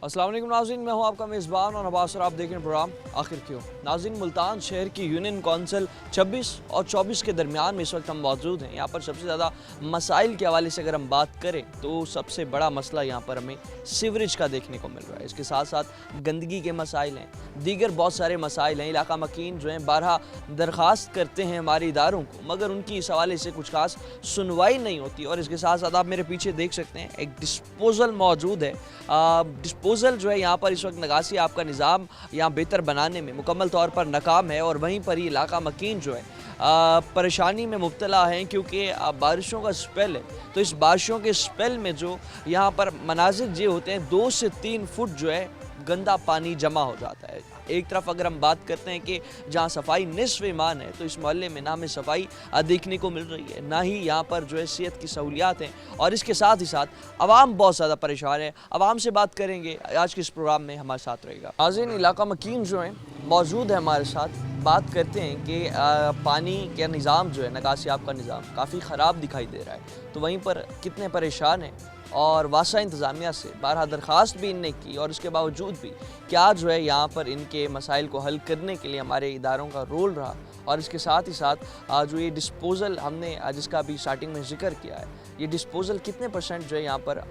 अस्सलाम वालेकुम नाज़रीन, मैं हूं आपका मेज़बान और अब्बास और आप देख रहे हैं प्रोग्राम आखिर क्यों। नाज़रीन, मुल्तान शहर की यूनियन कौंसिल 26 और 24 के दरमियान में इस वक्त हम मौजूद हैं। यहाँ पर सबसे ज़्यादा मसाइल के हवाले से अगर हम बात करें तो सबसे बड़ा मसला यहाँ पर हमें सीवरेज का देखने को मिल रहा है। इसके साथ साथ गंदगी के मसाइल हैं, दीगर बहुत सारे मसाइल हैं। इलाका मकीन जो हैं बारहा दरख्वास्त करते हैं हमारे इदारों को, मगर उनकी इस हवाले से कुछ खास सुनवाई नहीं होती। और इसके साथ साथ आप मेरे पीछे देख सकते हैं एक डिस्पोज़ल मौजूद है। डिस्पोज़ल जो है यहाँ पर इस वक्त नगासी आपका निज़ाम यहाँ बेहतर बनाने में मुकम्मल तौर पर नाकाम है और वहीं पर ही इलाका मकीन जो है परेशानी में मुब्तला हैं, क्योंकि बारिशों का स्पेल है। तो इस बारिशों के स्पेल में जो यहाँ पर मनाजिर ये होते हैं 2 से 3 फुट जो है गंदा पानी जमा हो जाता है। एक तरफ अगर हम बात करते हैं कि जहाँ सफाई निस्फ़ ईमान है, तो इस मोहल्ले में ना हमें सफाई देखने को मिल रही है, ना ही यहाँ पर जो है सेहत की सहूलियात हैं। और इसके साथ ही साथ आवाम बहुत ज़्यादा परेशान है। आवाम से बात करेंगे आज के इस प्रोग्राम में, हमारे साथ रहेगा। नाज़रीन, इलाका मकीन जो हैं मौजूद है हमारे साथ। बात करते हैं कि पानी का निज़ाम जो है नगासी आपका निज़ाम काफ़ी ख़राब दिखाई दे रहा है, तो वहीं पर कितने परेशान हैं और वासा इंतज़ामिया से बारहा दरख्वास्त भी इनने की, और इसके बावजूद भी क्या जो है यहाँ पर इनके मसाइल को हल करने के लिए हमारे इदारों का रोल रहा। और इसके साथ ही साथ जो ये डिस्पोज़ल हमने जिसका अभी स्टार्टिंग में जिक्र किया है, ये डिस्पोज़ल कितने परसेंट जो है यहाँ पर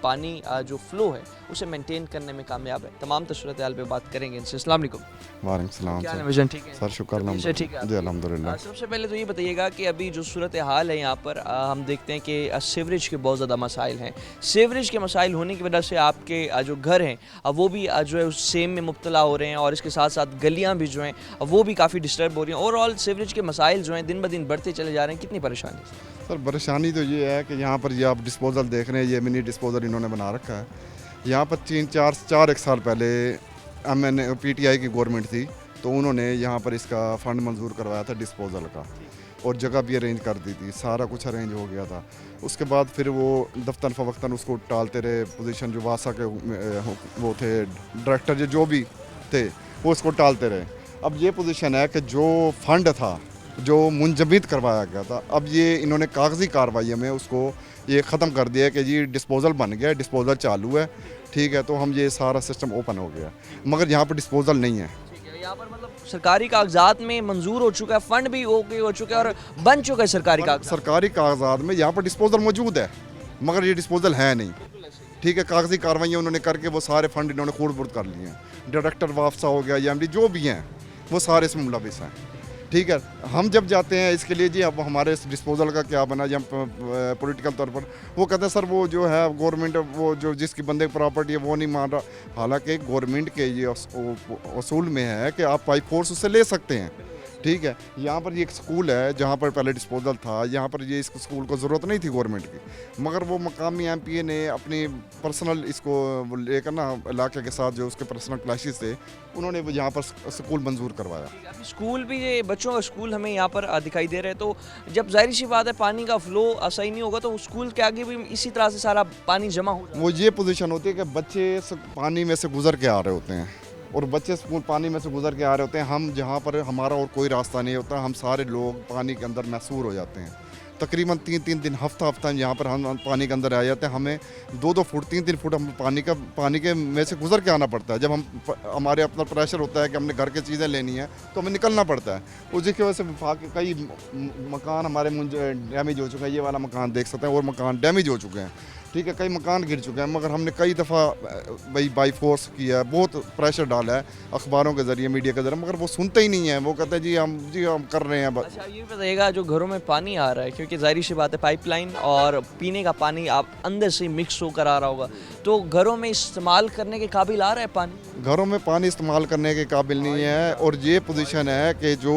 पानी जो फ़्लो है उसे मेंटेन करने में कामयाब है। तमाम सूरत हाल पे बात करेंगे इनसे। अस्सलाम वालेकुम। वालेकुम सलाम। क्या विजन ठीक है सर, शुक्र से ठीक है जी, अल्हम्दुलिल्लाह। सबसे पहले तो ये बताइएगा कि अभी जो सूरत हाल है यहाँ पर हम देखते हैं कि सीवरेज के बहुत ज़्यादा मसाइल हैं। सीवरेज के मसाइल होने की वजह से आपके जो घर हैं वो भी जो है उस सेम में मुब्तला हो रहे हैं, और इसके साथ साथ गलियाँ भी जो हैं वो भी काफ़ी डिस्टर्ब हो रही हैं। ओवरऑल सीवरेज के मसाइल जो हैं दिन ब दिन बढ़ते चले जा रहे हैं। कितनी परेशानी? सर, परेशानी तो ये है कि यहाँ पर ये आप डिस्पोज़ल देख रहे हैं, ये मिनी डिस्पोज़ल इन्होंने बना रखा है। यहाँ पर 3-4 एक साल पहले PTI की गवर्नमेंट थी, तो उन्होंने यहाँ पर इसका फ़ंड मंजूर करवाया था डिस्पोज़ल का, और जगह भी अरेंज कर दी थी, सारा कुछ अरेंज हो गया था। उसके बाद फिर वो दफ्तर फ़वक्तन उसको टालते रहे। पोजीशन जो वासा के वो थे डायरेक्टर जो भी थे, वो उसको टालते रहे। अब ये पोजीशन है कि जो फ़ंड था जो मुंजमद करवाया गया था, अब ये इन्होंने कागज़ी कार्रवाई में उसको ये ख़त्म कर दिया कि जी डिस्पोज़ल बन गया, डिस्पोज़ल चालू है, ठीक है। तो हम ये सारा सिस्टम ओपन हो गया, मगर यहाँ पर डिस्पोज़ल नहीं है। यहाँ पर मतलब सरकारी कागजात में मंजूर हो चुका है, फंड भी हो चुका है और बन चुका है सरकारी कागजात में यहाँ पर डिस्पोज़ल मौजूद है, मगर ये डिस्पोज़ल है नहीं, ठीक है। कागजी कार्रवाई उन्होंने करके वो सारे फंड इन्होंने खूर्द कर लिए हैं। डायरेक्टर वापसा हो गया या MD जो भी हैं वो सारे इसमें मुलविस हैं, ठीक है। हम जब जाते हैं इसके लिए जी अब हमारे इस डिस्पोज़ल का क्या बना, जब पॉलिटिकल तौर पर वो कहते हैं सर वो जो है गवर्नमेंट वो जो जिसकी बंदे की प्रॉपर्टी है वो नहीं मान रहा। हालांकि गवर्नमेंट के ये असूल में है कि आप बाई फोर्स उससे ले सकते हैं, ठीक है। यहाँ पर ये एक स्कूल है जहाँ पर पहले डिस्पोज़ल था, यहाँ पर ये इस स्कूल को ज़रूरत नहीं थी गवर्नमेंट की, मगर वो मकामी MPA ने अपनी पर्सनल इसको लेकर ना इलाके के साथ जो उसके पर्सनल क्लैशेस थे, उन्होंने वो यहाँ पर स्कूल मंजूर करवाया। अभी स्कूल भी, ये बच्चों का स्कूल हमें यहाँ पर दिखाई दे रहे हैं, तो जब जाहिर सी बात है पानी का फ़्लो सही नहीं होगा तो स्कूल के आगे भी इसी तरह से सारा पानी जमा हो जाता है। वो ये पोजीशन होती है कि बच्चे पानी में से गुजर के आ रहे होते हैं, और बच्चे स्कूल पानी में से गुजर के आ रहे होते हैं। हम जहाँ पर हमारा और कोई रास्ता नहीं होता, हम सारे लोग पानी के अंदर महसूर हो जाते हैं। तकरीबन 3-3 दिन हफ्ता यहाँ पर हम पानी के अंदर आ जाते हैं। हमें 2-2 फुट 3-3 फुट हम पानी के में से गुजर के आना पड़ता है। जब हमारे अपना प्रेशर होता है कि हमने घर की चीज़ें लेनी है तो हमें निकलना पड़ता है। उसी की वजह से कई मकान हमारे डैमेज हो चुके हैं। ये वाला मकान देख सकते हैं, और मकान डैमेज हो चुके हैं, ठीक है। कई मकान गिर चुके हैं, मगर हमने कई दफ़ा बाई फोर्स किया है, बहुत प्रेशर डाला है अखबारों के ज़रिए, मीडिया के ज़रिए, मगर वो सुनते ही नहीं हैं। वो कहते हैं जी हम कर रहे हैं। अच्छा, ये बताइएगा जो घरों में पानी आ रहा है, क्योंकि जाहिर सी बात है पाइपलाइन और पीने का पानी आप अंदर से मिक्स होकर आ रहा होगा, तो घरों में इस्तेमाल करने के काबिल आ रहा है पानी? घरों में पानी इस्तेमाल करने के काबिल नहीं है, और ये पोजीशन है कि जो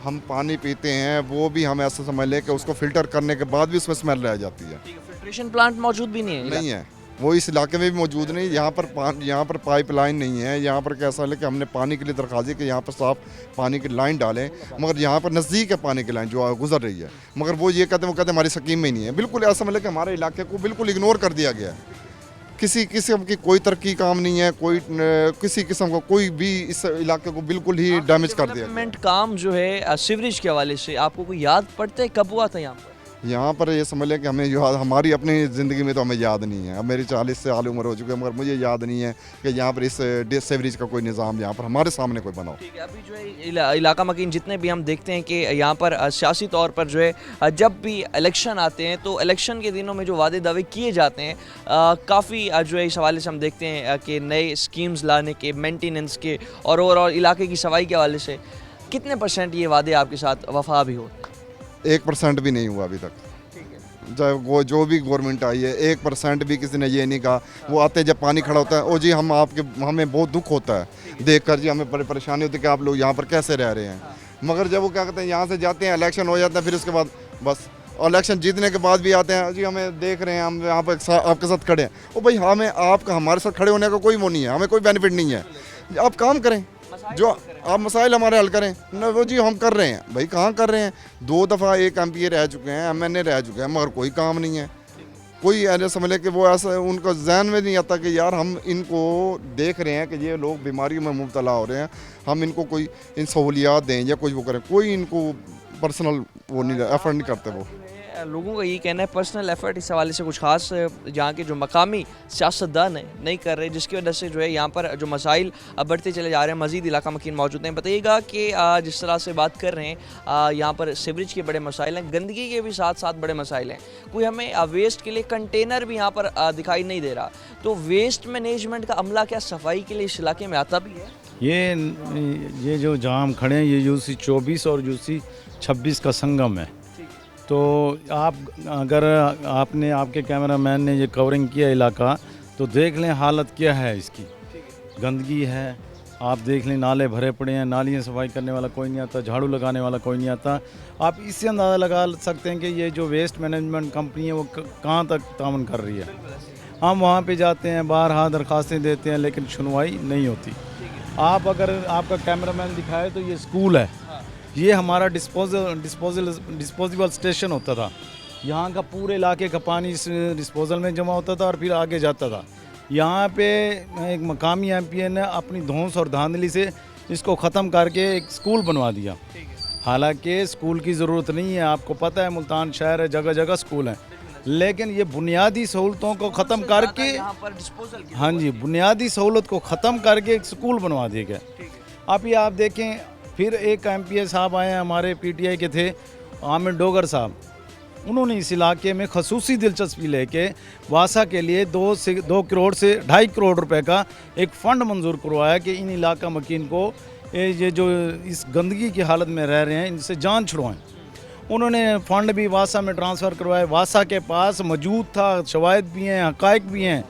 हम पानी पीते हैं वो भी हम ऐसा समझ लें कि उसको फ़िल्टर करने के बाद भी उसमें स्मेल रह जाती है। फिल्ट्रेशन प्लांट मौजूद भी नहीं है? वो इस इलाके में भी मौजूद नहीं। यहाँ पर पाइपलाइन नहीं है। यहाँ पर कैसा है कि हमने पानी के लिए दरख्वास्त दी कि यहाँ पर साफ पानी की लाइन डालें, मगर यहाँ पर नज़दीक है पानी की लाइन जो गुजर रही है, मगर वो कहते हैं हमारी स्कीम में ही नहीं है। बिल्कुल ऐसा मतलब कि हमारे इलाके को बिल्कुल इग्नोर कर दिया गया है। किसी किस्म की कोई तरक्की काम नहीं है, कोई किसी किस्म का कोई भी इस इलाके को बिल्कुल ही डैमेज कर दिया। डेवलपमेंट काम जो है सीवरेज के हवाले से आपको कोई याद पड़ता है कब हुआ था यहाँ पर? यहाँ पर ये समझ लें कि हमें याद, हमारी अपनी ज़िंदगी में तो हमें याद नहीं है। अब मेरी 40 साल उम्र हो चुकी है, मगर मुझे याद नहीं है कि यहाँ पर इस सीवरेज का कोई निज़ाम यहाँ पर हमारे सामने कोई बना हो। ठीक है, अभी जो है इलाका मकीन जितने भी हम देखते हैं कि यहाँ पर सियासी तौर पर जो है जब भी इलेक्शन आते हैं तो इलेक्शन के दिनों में जो वादे दावे किए जाते हैं काफ़ी जो है इस हवाले से हम देखते हैं कि नए स्कीम्स लाने के, मेंटेनेंस के और ओवरऑल इलाके की सफाई के हवाले से कितने % ये वादे आपके साथ वफा भी हो? 1% भी नहीं हुआ अभी तक। जब वो जो भी गवर्नमेंट आई है 1% भी किसी ने ये नहीं कहा। वो आते जब पानी खड़ा होता है, ओ जी हमें बहुत दुख होता है देख कर जी, हमें बड़ी परेशानी होती है कि आप लोग यहाँ पर कैसे रह रहे हैं। मगर जब वो क्या कहते हैं यहाँ से जाते हैं, इलेक्शन हो जाता है, फिर उसके बाद बस इलेक्शन जीतने के बाद भी आते हैं जी हमें देख रहे हैं, हम यहाँ पर आपके साथ खड़े हैं। ओ भाई हमें आपका हमारे साथ खड़े होने का कोई वो नहीं है, हमें कोई बेनिफिट नहीं है। आप काम करें, जो आप मसाइल हमारे हल करें न, वो जी हम कर रहे हैं। भाई कहाँ कर रहे हैं? 2 दफ़ा एक MP रह चुके हैं, MNA रह चुके हैं, मगर कोई काम नहीं है। कोई ऐसे समझ लें कि वो ऐसा उनका जहन में नहीं आता कि यार हम इनको देख रहे हैं कि ये लोग बीमारियों में मुब्तला हो रहे हैं, हम इनको कोई इन सहूलियात दें या कुछ वो करें। कोई इनको पर्सनल वो नहीं एफर्ट नहीं करते। वो लोगों का यही कहना है पर्सनल एफर्ट इस हवाले से कुछ खास यहाँ के जो मकामी सियासतदान हैं नहीं कर रहे, जिसकी वजह से जो है यहाँ पर जो मसाइल अब बढ़ते चले जा रहे हैं। मज़ीद इलाका मकीन मौजूद हैं, बताइएगा कि जिस तरह से बात कर रहे हैं यहाँ पर सीवरेज के बड़े मसाइल हैं, गंदगी के भी साथ साथ बड़े मसाइल हैं। कोई हमें वेस्ट के लिए कंटेनर भी यहाँ पर दिखाई नहीं दे रहा, तो वेस्ट मैनेजमेंट का अमला क्या सफाई के लिए इस इलाके में आता भी है? ये जो जहाँ हम खड़े हैं ये UC 24 और UC 26 का संगम है। तो आप अगर आपके कैमरामैन ने ये कवरिंग किया इलाका, तो देख लें हालत क्या है इसकी। गंदगी है, आप देख लें, नाले भरे पड़े हैं, नालियाँ सफाई करने वाला कोई नहीं आता, झाड़ू लगाने वाला कोई नहीं आता। आप इससे अंदाज़ा लगा सकते हैं कि ये जो वेस्ट मैनेजमेंट कंपनी है वो कहाँ तक तावन कर रही है। हम वहाँ पे जाते हैं, बारहा दरखास्तें देते हैं, लेकिन सुनवाई नहीं होती। आप अगर आपका कैमरामैन दिखाए तो ये स्कूल है, ये हमारा डिस्पोजेबल स्टेशन होता था। यहाँ का पूरे इलाके का पानी इस डिस्पोजल में जमा होता था और फिर आगे जाता था। यहाँ पे एक मकामी MP ने अपनी धौंस और धांधली से इसको ख़त्म करके एक स्कूल बनवा दिया। हालांकि स्कूल की ज़रूरत नहीं है, आपको पता है मुल्तान शहर है, जगह जगह स्कूल हैं, लेकिन ये बुनियादी सहूलतों को ख़त्म करके, हाँ जी, बुनियादी सहूलत को ख़त्म करके एक स्कूल बनवा दिया गया। अभी आप देखें, फिर एक MP साहब आए हैं हमारे PTI के थे, आमिर डोगर साहब। उन्होंने इस इलाके में खसूसी दिलचस्पी लेके वासा के लिए 2 करोड़ से 2.5 करोड़ रुपए का एक फ़ंड मंजूर करवाया कि इन इलाका मकीन को ये जो इस गंदगी की हालत में रह रहे हैं इनसे जान छुड़वाएं। उन्होंने फ़ंड भी वासा में ट्रांसफ़र करवाया। वासा के पास मौजूद था, शवाहिद भी हैं, हक़ाइक़ भी हैं।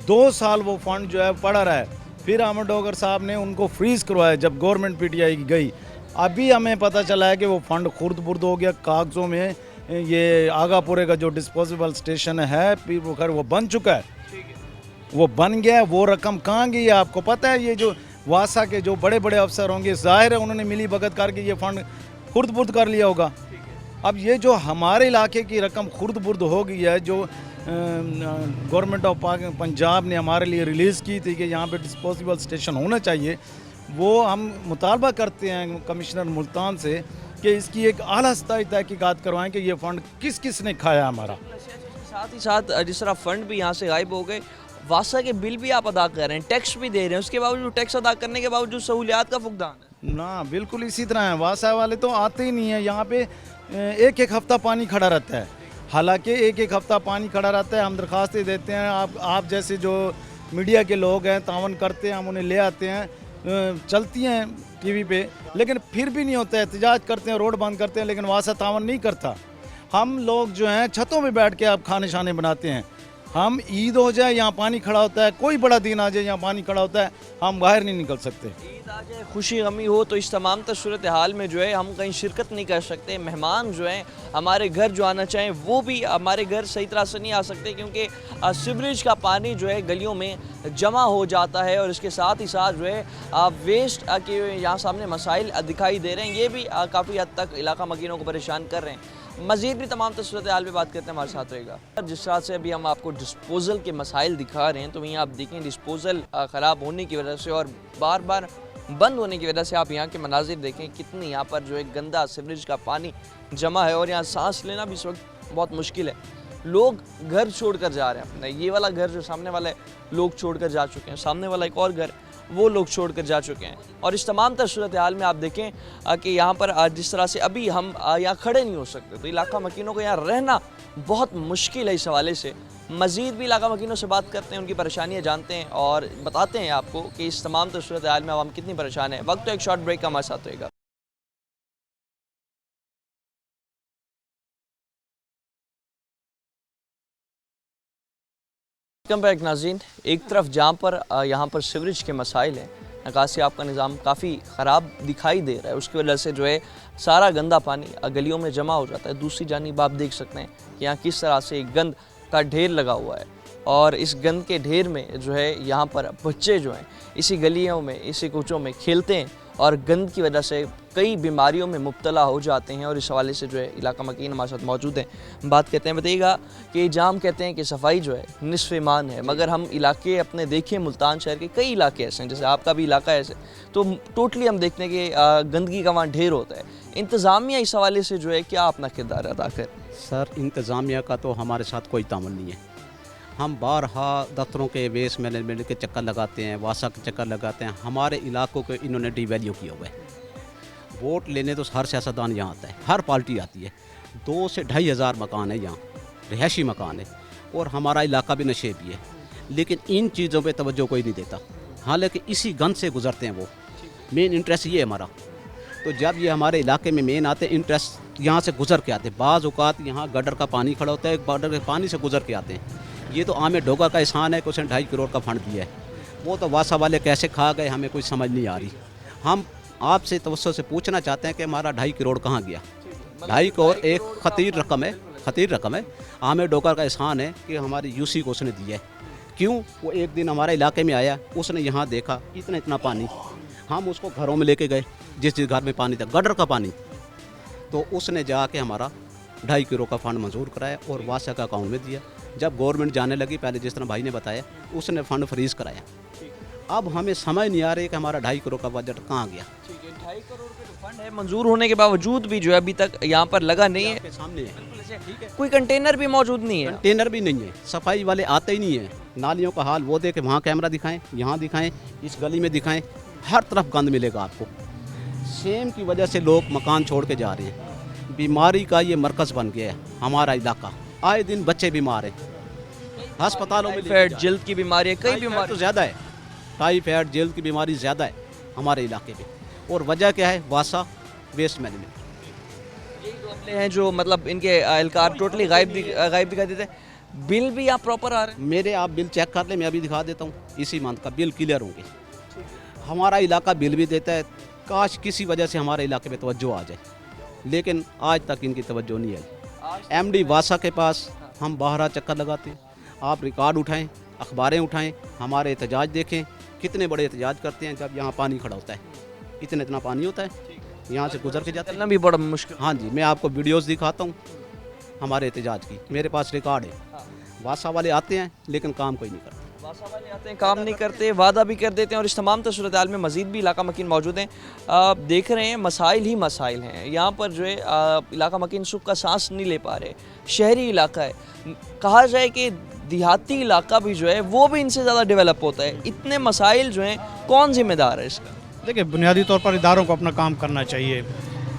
2 साल वो फ़ंड जो है पड़ा रहा है। फिर आमिर डोगर साहब ने उनको फ्रीज़ करवाया जब गवर्नमेंट PTI की गई। अभी हमें पता चला है कि वो फ़ंड खुर्द बुर्द हो गया। कागज़ों में ये आगापुरे का जो डिस्पोजेबल स्टेशन है वो बन चुका है, वो बन गया। वो रकम कहाँ गई है आपको पता है? ये जो वासा के जो बड़े बड़े अफसर होंगे, ज़ाहिर है उन्होंने मिली भगत करके ये फ़ंड खुर्द बुर्द कर लिया होगा। अब ये जो हमारे इलाके की रकम खुर्द बुर्द हो गई है, जो गवर्नमेंट ऑफ पंजाब ने हमारे लिए रिलीज़ की थी कि यहाँ पे डिस्पोजेबल स्टेशन होना चाहिए, वो हम मुतालबा करते हैं कमिश्नर मुल्तान से कि इसकी एक आला सतही तहकीकात करवाएं कि ये फ़ंड किस किस ने खाया हमारा। साथ ही साथ जिस तरह फ़ंड भी यहाँ से गायब हो गए, वासा के बिल भी आप अदा कर रहे हैं, टैक्स भी दे रहे हैं, उसके बावजूद टैक्स अदा करने के बावजूद सहूलियात का फुकदान है ना। बिल्कुल इसी तरह है, वासा वाले तो आते ही नहीं है। यहाँ पे एक हफ़्ता पानी खड़ा रहता है। हालांकि एक हफ़्ता पानी खड़ा रहता है, हम दरखास्तें देते हैं, आप जैसे जो मीडिया के लोग हैं तावन करते हैं, हम उन्हें ले आते हैं, चलती हैं TV पे, लेकिन फिर भी नहीं होता है। एहतजाज करते हैं, रोड बंद करते हैं, लेकिन वासा तावन नहीं करता। हम लोग जो हैं छतों पे बैठ के आप खाने शाने बनाते हैं। हम ईद हो जाए यहाँ पानी खड़ा होता है, कोई बड़ा दिन आ जाए यहाँ पानी खड़ा होता है, हम बाहर नहीं निकल सकते। ईद आ जाए, खुशी गमी हो, तो इस तमाम सूरत हाल में जो है हम कहीं शिरकत नहीं कर सकते। मेहमान जो हैं हमारे घर जो आना चाहें वो भी हमारे घर सही तरह से नहीं आ सकते, क्योंकि सीवरेज का पानी जो है गलियों में जमा हो जाता है और इसके साथ ही साथ जो है वेस्ट के यहाँ सामने मसाइल दिखाई दे रहे हैं। ये भी काफ़ी हद तक इलाका मकीनों को परेशान कर रहे हैं। मज़ीद भी तमाम सूरत हाल पे बात करते हैं, हमारे साथ रहेगा। जिस तरह से अभी हम आपको डिस्पोज़ल के मसाइल दिखा रहे हैं, तो वहीं आप देखें डिस्पोज़ल ख़राब होने की वजह से और बार बार बंद होने की वजह से आप यहाँ के मनाजिर देखें, कितनी यहाँ पर जो है गंदा सीवरेज का पानी जमा है और यहाँ सांस लेना भी इस वक्त बहुत मुश्किल है। लोग घर छोड़कर जा रहे हैं अपने, ये वाला घर जो सामने वाले लोग छोड़कर जा चुके हैं, सामने वाला एक और घर वो लोग छोड़कर जा चुके हैं। और इस तमाम तर सूरत हाल में आप देखें कि यहाँ पर जिस तरह से अभी हम यहाँ खड़े नहीं हो सकते, तो इलाका मकीनों को यहाँ रहना बहुत मुश्किल है। इस हवाले से मज़ीद भी इलाका मकीनों से बात करते हैं, उनकी परेशानियाँ जानते हैं और बताते हैं आपको कि इस तमाम तर सूरत हाल में आवाम कितनी परेशान है। वक्त तो एक शॉर्ट ब्रेक का हमारे साथ रहेगा। वेलकम बैक नाज़रीन। एक तरफ जहाँ पर यहाँ पर सीवरेज के मसाइल हैं, निकासी आपका निज़ाम काफ़ी ख़राब दिखाई दे रहा है, उसकी वजह से जो है सारा गंदा पानी गलियों में जमा हो जाता है। दूसरी जानिब आप देख सकते हैं कि यहाँ किस तरह से गंद का ढेर लगा हुआ है और इस गंद के ढेर में जो है यहाँ पर बच्चे जो हैं इसी गलियों में, इसी कूचों में खेलते हैं और गंद की वजह से कई बीमारियों में मुब्तला हो जाते हैं। और इस हवाले से जो है इलाका मकीन हमारे साथ मौजूद हैं, बात करते हैं। बताइएगा कि जाम कहते हैं कि सफाई जो है निस्फ़ ईमान है, मगर हम इलाके अपने देखें मुल्तान शहर के कई इलाके ऐसे हैं, जैसे आपका भी इलाका है ऐसे, तो टोटली हम देखते हैं कि गंदगी का वहाँ ढेर होता है। इंतज़ामिया इस हवाले से जो है क्या अपना किरदार अदा कर? सर, इंतज़ामिया का तो हमारे साथ कोई तामुल नहीं है। हम बारहा दफ्तरों के वेस्ट मैनेजमेंट के चक्कर लगाते हैं, वासा के चक्कर लगाते हैं, हमारे इलाकों को इन्होंने डिवैल्यू किया हुआ है। वोट लेने तो हर सियासतदान यहाँ आता है, हर पार्टी आती है। 2 से 2,500 मकान है यहाँ, रिहायशी मकान है और हमारा इलाका भी नशेबी है, लेकिन इन चीज़ों पे तवज्जो कोई नहीं देता। हालांकि इसी गंद से गुजरते हैं वो, मेन इंटरेस्ट ये है हमारा। तो जब ये हमारे इलाके में मेन आते इंटरेस्ट यहाँ से गुजर के आते, बाज़ औक़ात यहाँ गटर का पानी खड़ा होता है, गटर के पानी से गुजर के आते हैं। ये तो आमिर डोगा का एहसान है कि उसने 2.5 करोड़ का फंड दिया है, वो तो वासा वाले कैसे खा गए हमें कुछ समझ नहीं आ रही। हम आपसे तवज्जो से पूछना चाहते हैं कि हमारा 2.5 करोड़ कहाँ गया। 2.5 करोड़ एक खतीर रकम है। आमिर डोगा का एहसान है कि हमारी यूसी को उसने दिया है। क्यों? वो एक दिन हमारे इलाके में आया, उसने यहाँ देखा इतना पानी, हम उसको घरों में लेके गए, जिस घर में पानी था गटर का पानी, तो उसने जाके हमारा 2.5 करोड़ का फंड मंजूर कराया और वासा का अकाउंट में दिया। जब गवर्नमेंट जाने लगी, पहले जिस तरह भाई ने बताया, उसने फ़ंड फ्रीज कराया। अब हमें समझ नहीं आ रही कि हमारा 2.5 करोड़ का बजट कहाँ गया। 2.5 करोड़ का तो फंड है, मंजूर होने के बावजूद भी जो है अभी तक यहाँ पर लगा नहीं है। सामने है, कोई कंटेनर भी मौजूद नहीं है, कंटेनर भी नहीं है, सफाई वाले आते ही नहीं है। नालियों का हाल वो देखे, वहाँ कैमरा दिखाएं, यहाँ दिखाएं, इस गली में दिखाएं, हर तरफ गंद मिलेगा आपको। सेम की वजह से लोग मकान छोड़ के जा रहे हैं। बीमारी का ये मरकज़ बन गया है हमारा इलाका। आए दिन बच्चे बीमार हैं, अस्पतालों में टाइफाइड, जल्द की बीमारी है, कई बीमारी तो ज़्यादा है। टाइफाइड, जल्द की बीमारी ज़्यादा है हमारे इलाके में। और वजह क्या है? वासा वेस्ट मैनेजमेंट। यही तो अमले हैं जो मतलब इनके एहलकार टोटली गायब दिखा देते हैं। बिल भी आप प्रॉपर आ रहे हैं? मेरे आप बिल चेक कर लें, मैं अभी दिखा देता हूँ। इसी मंथ का बिल क्लियर होंगे। हमारा इलाका बिल भी देता है। काश किसी वजह से हमारे इलाके में तवज्जो आ जाए, लेकिन आज तक इनकी तवज्जो नहीं आई। MD वासा के पास हम बाहर चक्कर लगाते हैं। आप रिकॉर्ड उठाएं, अखबारें उठाएं, हमारे एहतजाज देखें, कितने बड़े एहतजाज करते हैं जब यहाँ पानी खड़ा होता है। इतना पानी होता है, यहाँ से गुजर के जाता है, चलना भी बड़ा मुश्किल। हाँ जी, मैं आपको वीडियोस दिखाता हूँ हमारे एहतजाज की, मेरे पास रिकॉर्ड है। वासा वाले आते हैं लेकिन काम कोई नहीं करते। वासा वाले आते हैं, काम नहीं करते, वादा भी कर देते हैं। और इस तमाम सूरत हाल में मज़ीद भी इलाका मकीन मौजूद हैं। आप देख रहे हैं मसाइल ही मसाइल हैं यहाँ पर जो है। इलाका मकीन सुख का सांस नहीं ले पा रहे। शहरी इलाका है, कहा जाए कि देहाती इलाका भी जो है वो भी इनसे ज़्यादा डेवलप होता है। इतने मसाइल जो हैं, कौन जिम्मेदार है इसका? देखिए, बुनियादी तौर पर इदारों को अपना काम करना चाहिए।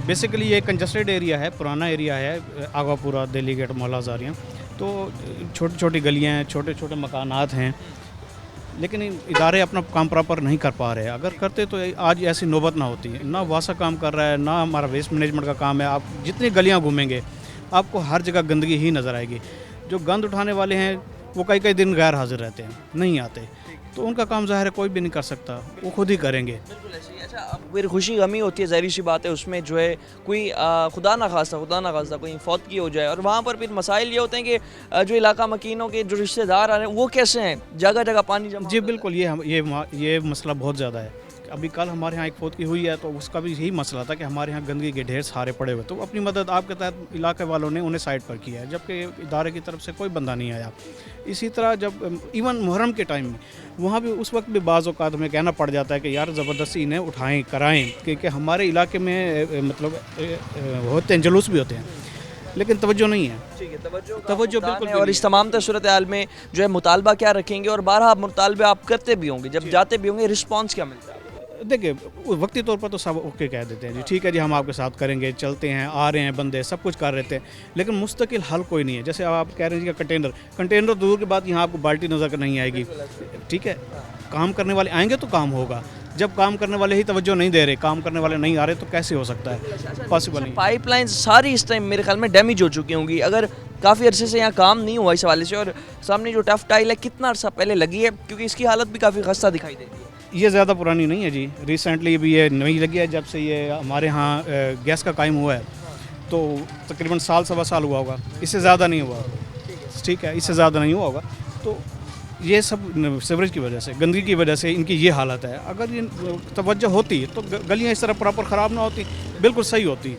बेसिकली ये कंजस्टेड एरिया है, पुराना एरिया है, आगापुरा, दिल्ली गेट, मौला जारियाँ, तो छोटी छोटी गलियाँ हैं, छोटे छोटे मकानात हैं, लेकिन इदारे अपना काम प्रॉपर नहीं कर पा रहे। अगर करते तो आज ऐसी नौबत ना होती है। ना वासा काम कर रहा है, ना हमारा वेस्ट मैनेजमेंट का काम है। आप जितनी गलियाँ घूमेंगे आपको हर जगह गंदगी ही नज़र आएगी। जो गंद उठाने वाले हैं वो कई दिन गैर हाजिर रहते हैं, नहीं आते, तो उनका काम ज़ाहिर है कोई भी नहीं कर सकता, वो खुद ही करेंगे। बिल्कुल ऐसे ही। अच्छा, अब फिर खुशी गमी होती है, ज़ाहिर सी बात है, उसमें जो है कोई खुदा ना खास्ता कोई फौत की हो जाए, और वहाँ पर फिर मसाइल ये होते हैं कि जो इलाका मकीनों के जो रिश्तेदार आ रहे हैं वो कैसे हैं, जगह जगह पानी जमा। जी बिल्कुल, ये मसला बहुत ज़्यादा है। अभी कल हमारे यहाँ एक फौत की हुई है, तो उसका भी यही मसला था कि हमारे यहाँ गंदगी के ढेर सारे पड़े हुए, तो अपनी मदद आपके तहत इलाके वालों ने उन्हें साइड पर किया है, जबकि इदारे की तरफ से कोई बंदा नहीं आया। इसी तरह जब इवन मुहर्रम के टाइम में वहाँ भी उस वक्त भी बाज़ औक़ात में कहना पड़ जाता है कि यार ज़बरदस्ती इन्हें कराएँ, क्योंकि हमारे इलाके में मतलब होते हैं, जुलूस भी होते हैं, लेकिन तवज्जो नहीं है। ठीक है, तवज्जो तवज्जो बिल्कुल बिल्कुल है। भी और नहीं इस तमाम सूरत हाल में जो है मुतालबा क्या रखेंगे और बारहा मुतालबे आप करते भी होंगे, जब जाते भी होंगे रिस्पांस क्या मिलता है? देखिए, वक्ती तौर पर तो सब ओके कह देते हैं जी, ठीक है जी, हम आपके साथ करेंगे, चलते हैं, आ रहे हैं बंदे, सब कुछ कर रहे थे, लेकिन मुस्तकिल हल कोई नहीं है। जैसे आप कह रहे हैं जी कंटेनर दूर के बाद यहाँ आपको बाल्टी नज़र नहीं आएगी, ठीक है। काम करने वाले आएंगे तो काम होगा, जब काम करने वाले ही तवज्जो नहीं दे रहे, काम करने वाले नहीं आ रहे, तो कैसे हो सकता है? पॉसिबल नहीं। पाइपलाइन सारी इस टाइम मेरे ख्याल में डैमेज हो चुकी होंगी, अगर काफ़ी अरसे से यहाँ काम नहीं हुआ इस हवाले से। और सामने जो टफ टाइल है कितना अरसा पहले लगी है, क्योंकि इसकी हालत भी काफ़ी खस्ता दिखाई देती है। ये ज़्यादा पुरानी नहीं है जी, रिसेंटली भी ये नई लगी है, जब से ये हमारे यहाँ गैस का कायम हुआ है, तो तकरीबन साल सवा साल हुआ होगा, इससे ज़्यादा नहीं हुआ, ठीक है, इससे ज़्यादा नहीं हुआ होगा। तो ये सब सीवरेज की वजह से, गंदगी की वजह से इनकी ये हालत है। अगर ये तवज्जो होती तो गलियाँ इस तरह प्रॉपर ख़राब ना होती, बिल्कुल सही होती,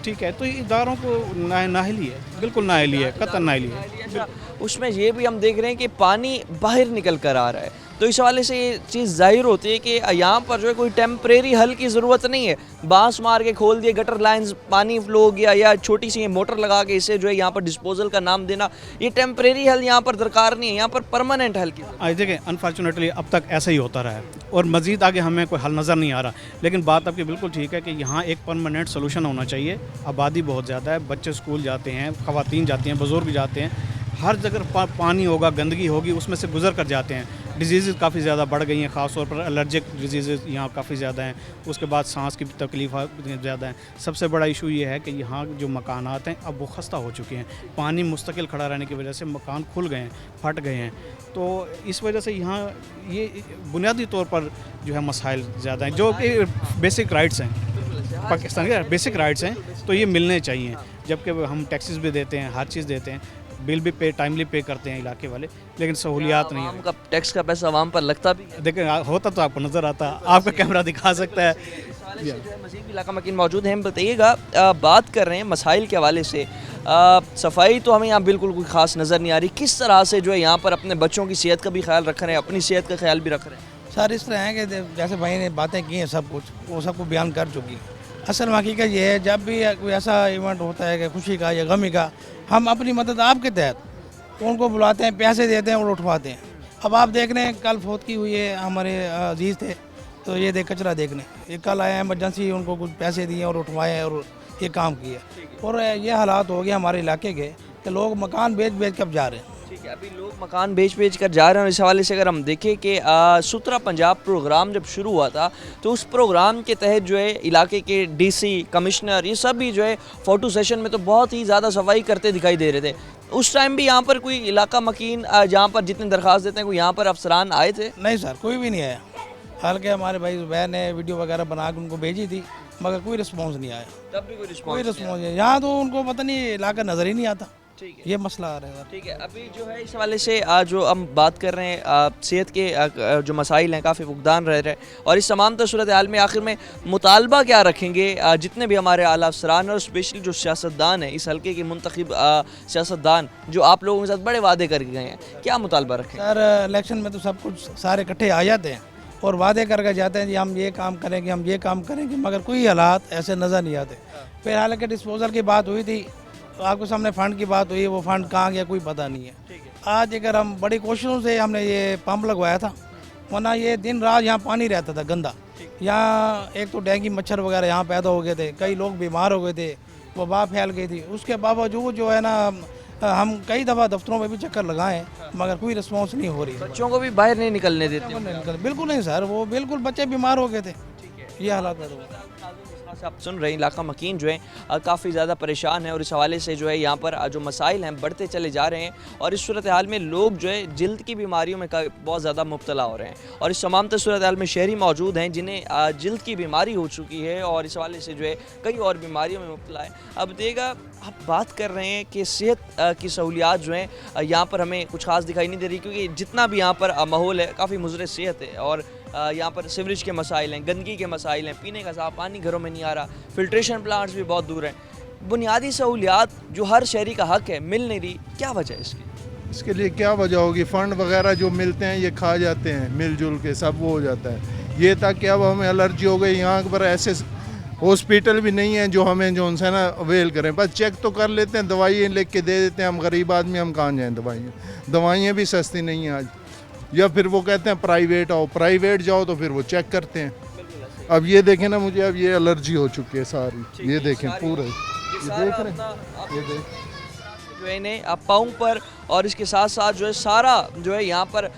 ठीक है। तो ये इदारों को नाअहली है, बिल्कुल नाअहली है, कतई नाअहली है। उसमें ये भी हम देख रहे हैं कि पानी बाहर निकल कर आ रहा है, तो इस हवाले से ये चीज़ जाहिर होती है कि यहाँ पर जो है कोई टेम्परेरी हल की ज़रूरत नहीं है। बांस मार के खोल दिए गटर लाइंस, पानी फ्लो हो गया, या छोटी सी मोटर लगा के इसे जो है यहाँ पर डिस्पोजल का नाम देना, ये टेम्परेरी हल यहाँ पर दरकार नहीं है, यहाँ पर परमानेंट हल की। आज देखें, अनफॉर्चुनेटली अब तक ऐसा ही होता रहा है और मज़ीद आगे हमें कोई हल नज़र नहीं आ रहा। लेकिन बात आपकी बिल्कुल ठीक है कि यहाँ एक परमानेंट सोल्यूशन होना चाहिए। आबादी बहुत ज़्यादा है, बच्चे स्कूल जाते हैं, ख़वातीन जाती हैं, बुज़ुर्ग जाते हैं, हर जगह पानी होगा, गंदगी होगी, उसमें से गुजर कर जाते हैं। डिजीज़ काफ़ी ज़्यादा बढ़ गई हैं, ख़ास तौर पर एलर्जिक डिजीज़ यहाँ काफ़ी ज़्यादा हैं। उसके बाद सांस की तकलीफ ज़्यादा है। सबसे बड़ा इशू ये है कि यहाँ जो मकानात हैं अब वो खस्ता हो चुके हैं, पानी मुस्तकिल खड़ा रहने की वजह से मकान खुल गए हैं, फट गए हैं। तो इस वजह से यहाँ ये बुनियादी तौर पर जो है मसाइल ज़्यादा हैं, जो कि बेसिक राइट्स हैं, पाकिस्तान के बेसिक राइट्स हैं, तो ये मिलने चाहिए। जबकि हम टैक्सेस भी देते हैं, हर चीज़ देते हैं, बिल भी टाइमली पे करते हैं इलाके वाले, लेकिन सहूलियात नहीं है। का टैक्स का पैसा आवाम पर लगता भी है। देखें, होता तो आपको नज़र आता, आपका कैमरा दिखा सकता है। मज़ीद भी इलाका मकीन मौजूद हैं, बताइएगा। बात कर रहे हैं मसाइल के हवाले से, सफाई तो हमें यहाँ बिल्कुल कोई ख़ास नज़र नहीं आ रही, किस तरह से जो है यहाँ पर अपने बच्चों की सेहत का भी ख्याल रख रहे हैं, अपनी सेहत का ख्याल भी रख रहे हैं? सर इस तरह है कि जैसे भाई ने बातें की हैं, सब कुछ वो सबको बयान कर चुकी है। असल में हकीकत ये है, जब भी कोई ऐसा इवेंट होता है कि खुशी का या गमी का, हम अपनी मदद आपके तहत उनको बुलाते हैं, पैसे देते हैं और उठवाते हैं। अब आप देख रहे हैं, कल फौत की हुई है, हमारे अजीज़ थे, तो ये देख कचरा देखने, ये कल आए एमरजेंसी, उनको कुछ पैसे दिए और उठवाए और ये काम किया। और ये हालात हो गए हमारे इलाके के कि लोग मकान बेच बेच कर जा रहे हैं। ठीक है, अभी लोग मकान बेच कर जा रहे हैं। और इस हवाले से अगर हम देखें कि सुथरा पंजाब प्रोग्राम जब शुरू हुआ था, तो उस प्रोग्राम के तहत जो है इलाके के डीसी, कमिश्नर, ये सब भी जो है फ़ोटो सेशन में तो बहुत ही ज़्यादा सफाई करते दिखाई दे रहे थे। उस टाइम भी यहाँ पर कोई इलाका मकीन जहाँ पर जितने दरख्वास्त देते हैं, कोई यहाँ पर अफसरान आए थे? नहीं सर, कोई भी नहीं आया। हालांकि हमारे भाई ज़ुबैर ने वीडियो वगैरह बना के उनको भेजी थी, मगर कोई रिस्पॉन्स नहीं आया। तब भी कोई कोई रिस्पॉन्स नहीं, यहाँ तो उनको पता नहीं इलाका नज़र ही नहीं आता। ठीक है, ये मसला आ रहा है। ठीक है। अभी जो है इस हवाले से जो हम बात कर रहे हैं, सेहत के जो मसाइल हैं काफ़ी फुकदान रह रहे हैं। और इस तमाम सूरत हाल में आखिर में मुतालबा क्या रखेंगे जितने भी हमारे आला अफसरान और स्पेशली जो सियासतदान हैं, इस हल्के के मुंतखब सियासतदान जो आप लोगों के साथ बड़े वादे करके गए हैं, क्या मुतालबा रखें? सर इलेक्शन में तो सब कुछ सारे इकट्ठे आ जाते हैं और वादे करके जाते हैं जी हम ये काम करेंगे, हम ये काम करेंगे, मगर कोई हालात ऐसे नज़र नहीं आते। फिर हालांकि डिस्पोजल की बात हुई थी, तो आपके सामने फ़ंड की बात हुई, वो फ़ंड कहाँ गया कोई पता नहीं है। आज अगर हम बड़ी कोशिशों से हमने ये पंप लगवाया था, वरना ये दिन रात यहाँ पानी रहता था गंदा। यहाँ एक तो डेंगू मच्छर वगैरह यहाँ पैदा हो गए थे, कई लोग बीमार हो गए थे, वबा फैल गई थी। उसके बावजूद जो है ना, हम कई दफ़ा दफ्तरों में भी चक्कर लगाए, मगर कोई रिस्पॉन्स नहीं हो रही। बच्चों को भी बाहर नहीं निकलने देते? बिल्कुल नहीं सर, वो बिल्कुल बच्चे बीमार हो गए थे। ये हालात है। आप सुन रहे हैं, इलाका मकीन जो है काफ़ी ज़्यादा परेशान है और इस हवाले से जो है यहाँ पर जो मसाइल हैं बढ़ते चले जा रहे हैं। और इस सूरत हाल में लोग जो है जिल्द की बीमारियों में बहुत ज़्यादा मुब्तला हो रहे हैं। और इस तमाम सूरत हाल में शहरी मौजूद हैं जिन्हें जिल्द की बीमारी हो चुकी है और इस हवाले से जो है कई और बीमारियों में मुब्तला है। अब देखा, आप बात कर रहे हैं कि सेहत की सहूलियात जो हैं यहाँ पर हमें कुछ खास दिखाई नहीं दे रही, क्योंकि जितना भी यहाँ पर माहौल है काफ़ी मुज़र सेहत है। और यहाँ पर सीवरेज के मसाइल हैं, गंदगी के मसाइल हैं, पीने का साफ पानी घरों में नहीं आ रहा, फिल्ट्रेशन प्लांट्स भी बहुत दूर हैं। बुनियादी सहूलियात जो हर शहरी का हक है मिल नहीं रही, क्या वजह है इसकी? इसके लिए क्या वजह होगी? फ़ंड वगैरह जो मिलते हैं ये खा जाते हैं, मिलजुल के सब वो हो जाता है। ये था कि अब हमें एलर्जी हो गई, यहाँ पर ऐसे हॉस्पिटल भी नहीं है जो हमें जो उनसे ना अवेल करें, बस चेक तो कर लेते हैं, दवाइयाँ लिख के दे देते हैं। हम गरीब आदमी, हम कहाँ जाएँ? दवाइयाँ भी सस्ती नहीं हैं आज। या फिर वो कहते हैं प्राइवेट आओ, प्राइवेट जाओ तो फिर वो चेक करते हैं। अब ये देखें ना, मुझे अब ये एलर्जी हो चुकी है सारी, ये देखें पूरे, ये देख रहे हैं, ये देख जो है इन्हें पाँव पर और इसके साथ साथ जो है सारा जो है यहाँ पर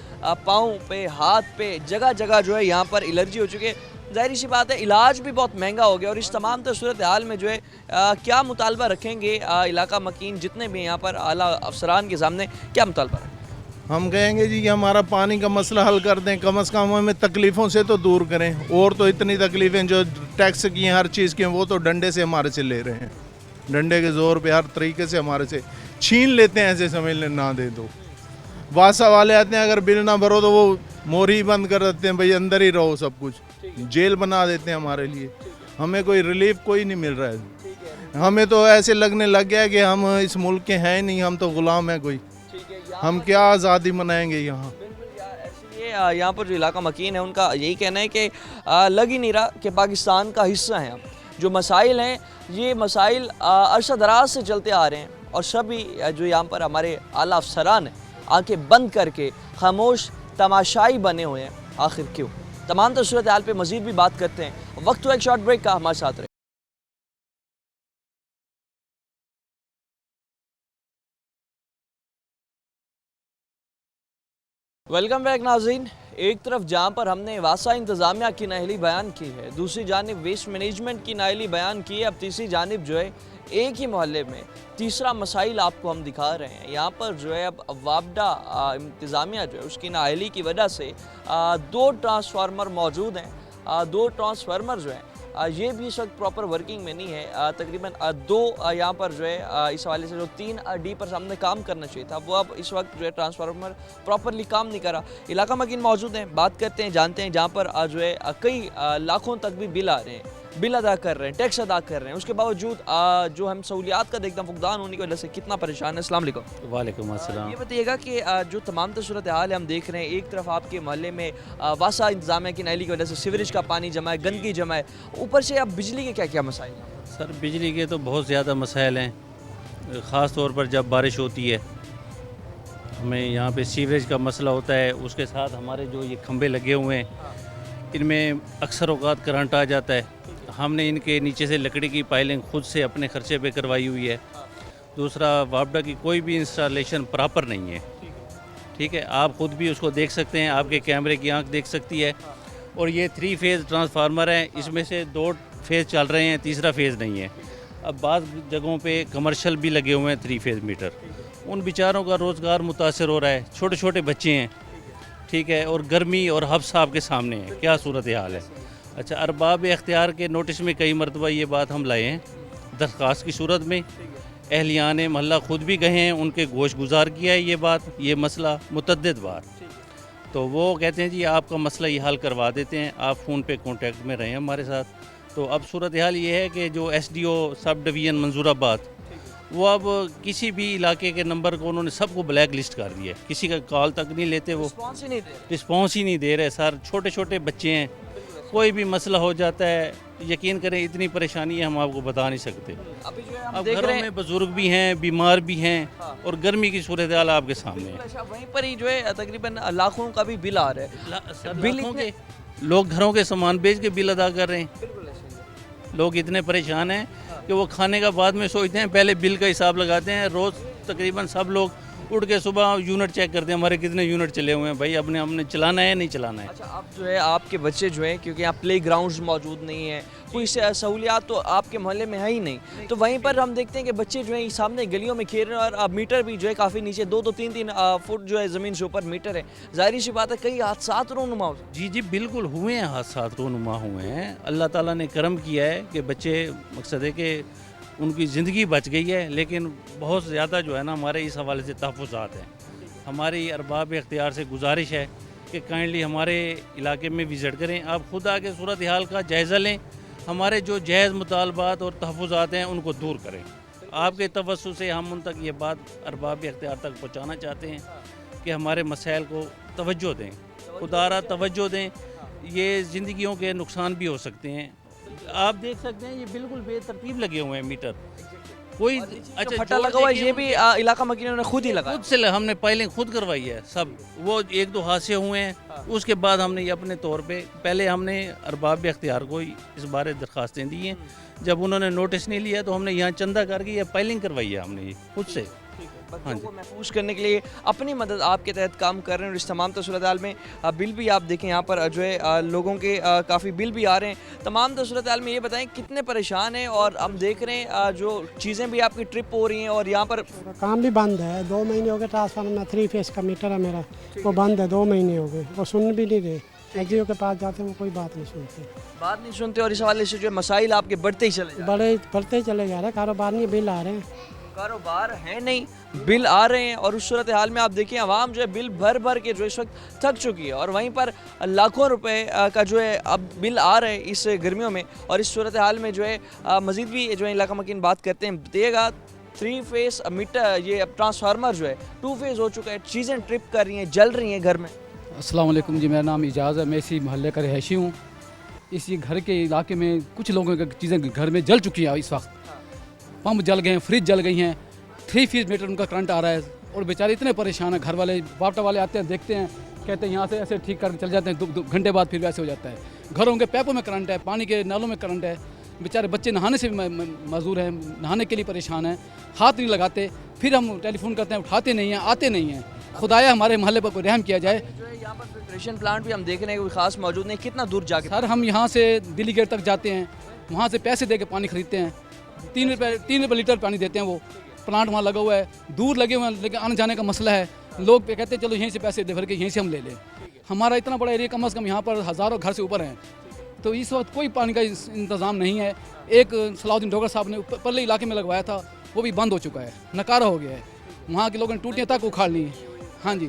पाँव पे, हाथ पे, जगह जगह जो है यहाँ पर एलर्जी हो चुकी है। जाहिर सी बात है इलाज भी बहुत महंगा हो गया और इस तमाम सूरत हाल में जो है क्या मुतालबा रखेंगे इलाका मकीन जितने भी यहाँ पर आला अफसरान के सामने क्या मुतालबा रखें? हम कहेंगे जी कि हमारा पानी का मसला हल कर दें, कम से कम हमें तकलीफ़ों से तो दूर करें। और तो इतनी तकलीफ़ें जो टैक्स की हैं, हर चीज़ की हैं, वो तो डंडे से हमारे से ले रहे हैं। डंडे के ज़ोर पे हर तरीके से हमारे से छीन लेते हैं, ऐसे समझ लें ना दे दो। वासा वाले आते हैं, अगर बिल ना भरो तो वो मोरी बंद कर देते हैं, भाई अंदर ही रहो, सब कुछ जेल बना देते हैं हमारे लिए। हमें कोई रिलीफ कोई नहीं मिल रहा है। हमें तो ऐसे लगने लग गया कि हम इस मुल्क के हैं नहीं, हम तो गुलाम हैं कोई। हम क्या आज़ादी मनाएंगे यहाँ? ये यहाँ पर जो इलाका मकीन है उनका यही कहना है कि लग ही नहीं रहा कि पाकिस्तान का हिस्सा है हम। जो मसाइल हैं ये मसाइल अरसा दराज से चलते आ रहे हैं और सभी जो यहाँ पर हमारे आला अफसरान हैं आंखें बंद करके खामोश तमाशाई बने हुए हैं। आखिर क्यों? तमाम सूरत हाल पे मज़ीद भी बात करते हैं। वक्त हुआ एक शॉर्ट ब्रेक का, हमारे साथ रहे। वेलकम बैक नाज़रीन। एक तरफ जहां पर हमने वासा इंतज़ामिया की नाअहली बयान की है, दूसरी जानिब वेस्ट मैनेजमेंट की नाअहली बयान की है, अब तीसरी जानिब जो है एक ही मोहल्ले में तीसरा मसाइल आपको हम दिखा रहे हैं। यहाँ पर जो है अब वापडा इंतज़ामिया जो है उसकी नाअहली की वजह से 2 ट्रांसफार्मर मौजूद हैं। 2 ट्रांसफार्मर जो है ये भी इस वक्त प्रॉपर वर्किंग में नहीं है। तकरीबन 2 यहाँ पर जो है इस हवाले से जो 3D पर हमने काम करना चाहिए था वो अब इस वक्त जो है ट्रांसफार्मर प्रॉपरली काम नहीं कर रहा। इलाका मकीन मौजूद हैं, बात करते हैं, जानते हैं जहाँ पर जो है कई लाखों तक भी बिल आ रहे हैं, बिल अदा कर रहे हैं, टैक्स अदा कर रहे हैं, उसके बावजूद जो हम सहूलियात का देखते हैं फुकदान होने की वजह से कितना परेशान है। अस्सलाम वालेकुम। वालेकुम अस्सलाम। ये बताइएगा कि जो तमाम सूरत हाल है हम देख रहे हैं, एक तरफ आपके मोहल्ले में वासा इंतज़ामिया की नाअहली की वजह से सीवरेज का पानी जमा है, गंदगी जमा है, ऊपर से अब बिजली के क्या क्या मसाइल हैं? सर बिजली के तो बहुत ज़्यादा मसाइल हैं, ख़ास तौर पर जब बारिश होती है हमें यहाँ पे सीवरेज का मसला होता है। उसके साथ हमारे जो ये खंभे लगे हुए हैं इनमें अक्सर औक़ात करंट आ जाता है। हमने इनके नीचे से लकड़ी की पाइलिंग खुद से अपने ख़र्चे पे करवाई हुई है। दूसरा, वापडा की कोई भी इंस्टॉलेशन प्रॉपर नहीं है, ठीक है, आप ख़ुद भी उसको देख सकते हैं, आपके कैमरे की आंख देख सकती है। और ये 3 फेज़ ट्रांसफार्मर हैं, इसमें से 2 फेज़ चल रहे हैं, तीसरा फेज़ नहीं है। अब बाज़ जगहों पे कमर्शियल भी लगे हुए हैं 3 फेज़ मीटर, उन बेचारों का रोज़गार मुतासर हो रहा है। छोटे छोटे बच्चे हैं, ठीक है, और गर्मी और हब्स आपके सामने है, क्या सूरत हाल है। अच्छा, अरबाब इख्तियार के नोटिस में कई मरतबा ये बात हम लाए हैं दरख्वास्त की सूरत में, अहलियान महल्ला ख़ुद भी गए हैं, उनके गोश गुजार किया है ये बात, ये मसला मुतअद्दिद बार। तो वो कहते हैं जी आपका मसला ये हल करवा देते हैं, आप फ़ोन पे कांटेक्ट में रहें हमारे साथ। तो अब सूरत हाल ये है कि जो SDO सब डिवीज़न मंजूराबाद वो अब किसी भी इलाके के नंबर को उन्होंने सबको ब्लैक लिस्ट कर दिया है, किसी का कॉल तक नहीं लेते, वो रिस्पॉन्स ही नहीं दे रहे सर। छोटे छोटे बच्चे हैं, कोई भी मसला हो जाता है, यकीन करें इतनी परेशानी है हम आपको बता नहीं सकते। अभी जो है हम अब देख घरों रहे हैं में बुजुर्ग भी हैं, बीमार भी हैं, और गर्मी की सूरत हाल आपके सामने है। अच्छा, वहीं पर ही जो है तकरीबन लाखों का भी बिल आ रहा है। बिल लाखों इतने- के लोग घरों के सामान बेच के बिल अदा कर रहे हैं। लोग इतने परेशान हैं कि वो खाने का बाद में सोचते हैं, पहले बिल का हिसाब लगाते हैं। रोज़ तकरीबन सब लोग उठ के सुबह यूनिट चेक करते हैं, हमारे कितने यूनिट चले हुए हैं, भाई अपने हमने चलाना है नहीं चलाना है। अच्छा, अब जो है आपके बच्चे जो हैं, क्योंकि यहाँ प्ले ग्राउंड्स मौजूद नहीं है, कोई सहूलियात तो आपके मोहल्ले में है ही नहीं, तो वहीं पर हम देखते हैं कि बच्चे जो हैं सामने गलियों में खेल रहे हैं और अब मीटर भी जो है काफ़ी नीचे 2-2, 3-3 फुट जो है ज़मीन से ऊपर मीटर है। ज़ाहिर सी बात है कई हादसात रोनुमा हो। जी जी बिल्कुल हुए हैं, हादसात रोनुमा हुए हैं। अल्लाह ताला ने करम किया है कि बच्चे, मकसद है कि उनकी ज़िंदगी बच गई है, लेकिन बहुत ज़्यादा जो है ना हमारे इस हवाले से तहफ़्फ़ुज़ात हैं। हमारी अरबाब इख्तियार से गुजारिश है कि काइंडली हमारे इलाके में विज़िट करें, आप खुद आके सूरत हाल का जायज़ा लें, हमारे जो जायज़ मुतालबात और तहफ़्फ़ुज़ात हैं उनको दूर करें। आपके तवस्सुस से हम उन तक ये बात अरबाब इख्तियार तक पहुँचाना चाहते हैं कि हमारे मसाइल को तवज्जो दें, खुदारा तवज्जो दें। ये ज़िंदगियों के नुकसान भी हो सकते हैं, आप देख सकते हैं ये बिल्कुल बेतरतीब लगे हुए हैं मीटर। कोई अच्छा फटा लगा हुआ है, ये भी इलाका मकीनों ने खुद ही लगाया। खुद से हमने पहले खुद करवाई है सब। वो एक दो हादसे हुए हैं, उसके बाद हमने ये अपने तौर पे पहले हमने अरबाब इख्तियार को इस बारे दरख्वास्तें दी हैं। जब उन्होंने नोटिस नहीं लिया तो हमने यहाँ चंदा करके ये पाइलिंग करवाई है हमने ये खुद से। बच्चों को महफूज करने के लिए अपनी मदद आपके तहत काम कर रहे हैं और इस तमाम सूरत हाल में बिल भी आप देखें यहाँ पर जो है लोगों के काफ़ी बिल भी आ रहे हैं। तमाम सूरत हाल में ये बताएं कितने परेशान हैं, और हम देख रहे हैं जो चीज़ें भी आपकी ट्रिप हो रही हैं और यहाँ पर काम भी बंद है। 2 महीने हो गए ट्रांसफार्मर 3 फेस का मीटर है मेरा, वो बंद है। 2 महीने हो गए, वो सुन भी नहीं रहे। एलजीओ के पास जाते हैं वो कोई बात नहीं सुनते, बात नहीं सुनते, और इस हवाले से जो मसाइल आपके बढ़ते ही चले जा रहे हैं। बढ़ते ही चले जा रहे हैं। कारोबार नहीं, बिल आ रहे हैं, कारोबार है नहीं, बिल आ रहे हैं। और उस सूरत हाल में आप देखिए आवाम जो है बिल भर भर के जो इस वक्त थक चुकी है, और वहीं पर लाखों रुपए का जो है अब बिल आ रहे हैं इस गर्मियों में। और इस सूरत हाल में जो है मज़ीद भी जो है इलाका मकीन बात करते हैं, बताइएगा 3 फेस मीटर ये अब ट्रांसफार्मर जो है 2 फेस हो चुका है, चीज़ें ट्रिप कर रही हैं, जल रही हैं घर में। अस्सलाम वालेकुम जी, मेरा नाम इजाज़ है, मैं इसी मोहल्ले का रहायशी हूँ। इसी घर के इलाके में कुछ लोगों की चीज़ें घर में जल चुकी है। इस वक्त पंप जल गए हैं, फ्रिज जल गई हैं, 3 फेस मीटर उनका करंट आ रहा है, और बेचारे इतने परेशान हैं। घर वाले बापटा वाले आते हैं, देखते हैं, कहते हैं यहाँ से ऐसे ठीक करके चले जाते हैं, 2 घंटे बाद फिर वैसे हो जाता है। घरों के पैपों में करंट है, पानी के नालों में करंट है। बेचारे बच्चे नहाने से भी मजबूर हैं, नहाने के लिए परेशान हैं, हाथ नहीं लगाते। फिर हम टेलीफोन करते हैं, उठाते नहीं हैं, आते नहीं हैं। खुदाया हमारे मोहल्ले पर कोई रहम किया जाए। जो है यहाँ पर फिल्ट्रेशन प्लांट भी हम देख रहे हैं कोई खास मौजूद नहीं, कितना दूर जाके सर हम यहाँ से दिल्ली गेट तक जाते हैं, वहाँ से पैसे दे के पानी खरीदते हैं। 3 रुपये लीटर पानी देते हैं। वो प्लांट वहाँ लगा हुआ है, दूर लगे हुए हैं, लेकिन आने जाने का मसला है। लोग पे कहते हैं चलो यहीं से पैसे दे भर के यहीं से हम ले लें। हमारा इतना बड़ा एरिया, कम से कम यहाँ पर हज़ारों घर से ऊपर हैं, तो इस वक्त कोई पानी का इंतज़ाम नहीं है। एक सलाउद्दीन डोगर साहब ने परले इलाके में लगवाया था, वो भी बंद हो चुका है, नकारा हो गया है। वहाँ के लोगों ने टूटियाँ तक उखाड़ ली। हाँ जी,